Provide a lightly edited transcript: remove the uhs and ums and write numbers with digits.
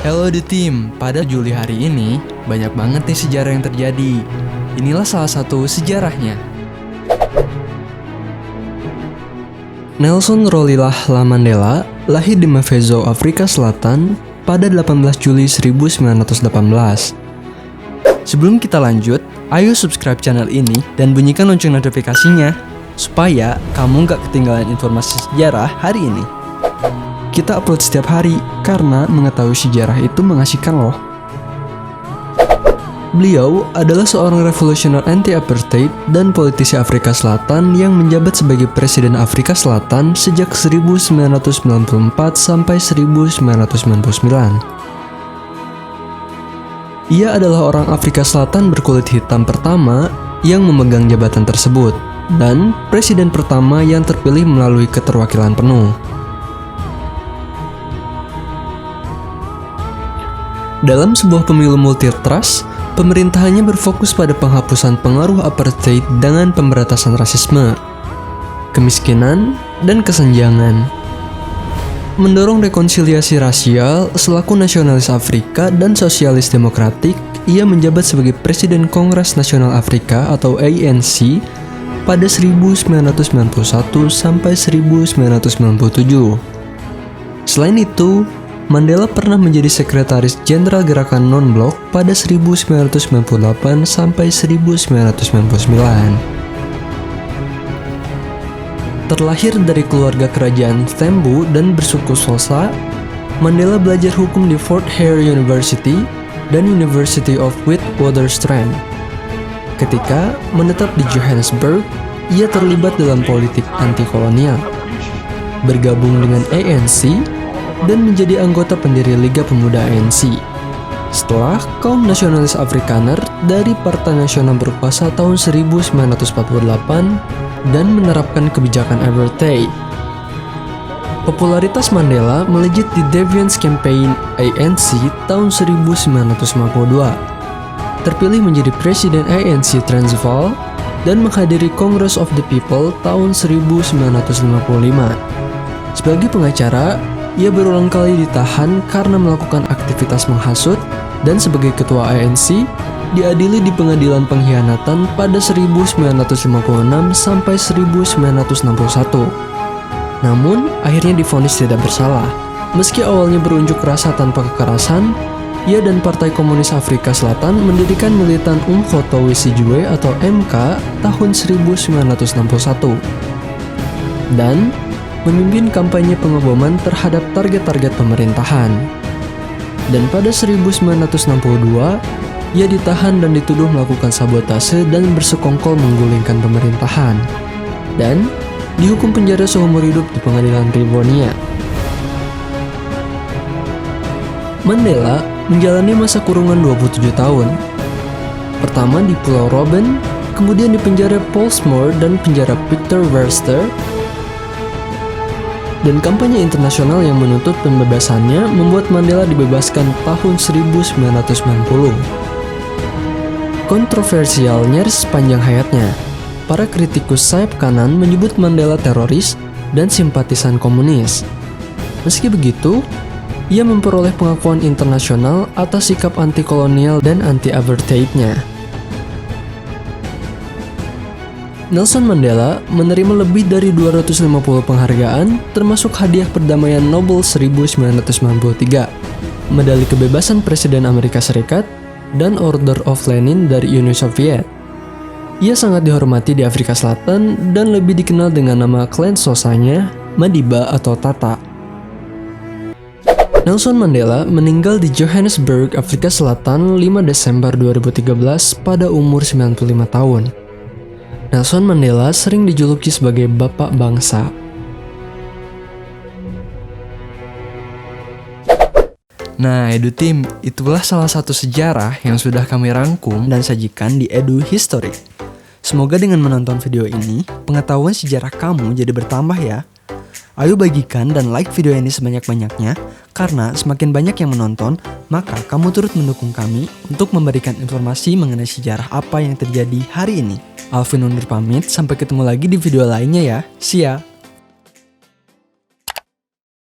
Hello The Team, pada Juli hari ini banyak banget nih sejarah yang terjadi. Inilah salah satu sejarahnya. Nelson Rolihlahla Mandela lahir di Mavezo, Afrika Selatan pada 18 Juli 1918. Sebelum kita lanjut, ayo subscribe channel ini dan bunyikan lonceng notifikasinya supaya kamu gak ketinggalan informasi sejarah hari ini. Kita upload setiap hari karena mengetahui sejarah itu mengasihkan loh. Beliau adalah seorang revolusioner anti-apartheid dan politisi Afrika Selatan yang menjabat sebagai Presiden Afrika Selatan sejak 1994 sampai 1999. Ia adalah orang Afrika Selatan berkulit hitam pertama yang memegang jabatan tersebut dan presiden pertama yang terpilih melalui keterwakilan penuh. Dalam sebuah pemilu multi-trust, pemerintahannya berfokus pada penghapusan pengaruh apartheid dengan pemberantasan rasisme, kemiskinan, dan kesenjangan. Mendorong rekonsiliasi rasial selaku nasionalis Afrika dan sosialis demokratik, ia menjabat sebagai Presiden Kongres Nasional Afrika atau ANC pada 1991 sampai 1997. Selain itu, Mandela pernah menjadi Sekretaris Jenderal Gerakan Non-Blok pada 1998 sampai 1999. Terlahir dari keluarga kerajaan Thembu dan bersuku Xhosa, Mandela belajar hukum di Fort Hare University dan University of Witwatersrand. Ketika menetap di Johannesburg, ia terlibat dalam politik anti-kolonial, bergabung dengan ANC, dan menjadi anggota pendiri Liga Pemuda ANC. Setelah kaum nasionalis Afrikaner dari Partai Nasional berkuasa tahun 1948 dan menerapkan kebijakan apartheid. Popularitas Mandela melejit di Defiance Campaign ANC tahun 1952. Terpilih menjadi Presiden ANC Transvaal dan menghadiri Congress of the People tahun 1955. Sebagai pengacara, ia berulang kali ditahan karena melakukan aktivitas menghasut dan sebagai ketua ANC diadili di pengadilan pengkhianatan pada 1956 sampai 1961. Namun, akhirnya divonis tidak bersalah. Meski awalnya berunjuk rasa tanpa kekerasan, ia dan Partai Komunis Afrika Selatan mendirikan militan Umkhonto we Sizwe atau MK tahun 1961. Dan memimpin kampanye pengeboman terhadap target-target pemerintahan. Dan pada 1962, ia ditahan dan dituduh melakukan sabotase dan bersekongkol menggulingkan pemerintahan. Dan dihukum penjara seumur hidup di pengadilan Rivonia. Mandela menjalani masa kurungan 27 tahun. Pertama di Pulau Robben, kemudian di penjara Pollsmoor dan penjara Pieter Verster. Dan kampanye internasional yang menuntut pembebasannya membuat Mandela dibebaskan tahun 1990. Kontroversial nyaris sepanjang hayatnya, para kritikus sayap kanan menyebut Mandela teroris dan simpatisan komunis. Meski begitu, ia memperoleh pengakuan internasional atas sikap anti-kolonial dan anti-apartheidnya. Nelson Mandela menerima lebih dari 250 penghargaan, termasuk hadiah perdamaian Nobel 1993, medali kebebasan Presiden Amerika Serikat, dan Order of Lenin dari Uni Soviet. Ia sangat dihormati di Afrika Selatan dan lebih dikenal dengan nama klan Xhosanya, Madiba atau Tata. Nelson Mandela meninggal di Johannesburg, Afrika Selatan 5 Desember 2013 pada umur 95 tahun. Nelson Mandela sering dijuluki sebagai Bapak Bangsa. Nah, Edu Team, itulah salah satu sejarah yang sudah kami rangkum dan sajikan di Edu History. Semoga dengan menonton video ini, pengetahuan sejarah kamu jadi bertambah ya. Ayo bagikan dan like video ini sebanyak-banyaknya, karena semakin banyak yang menonton, maka kamu turut mendukung kami untuk memberikan informasi mengenai sejarah apa yang terjadi hari ini. Alvin undur pamit, sampai ketemu lagi di video lainnya ya. See ya!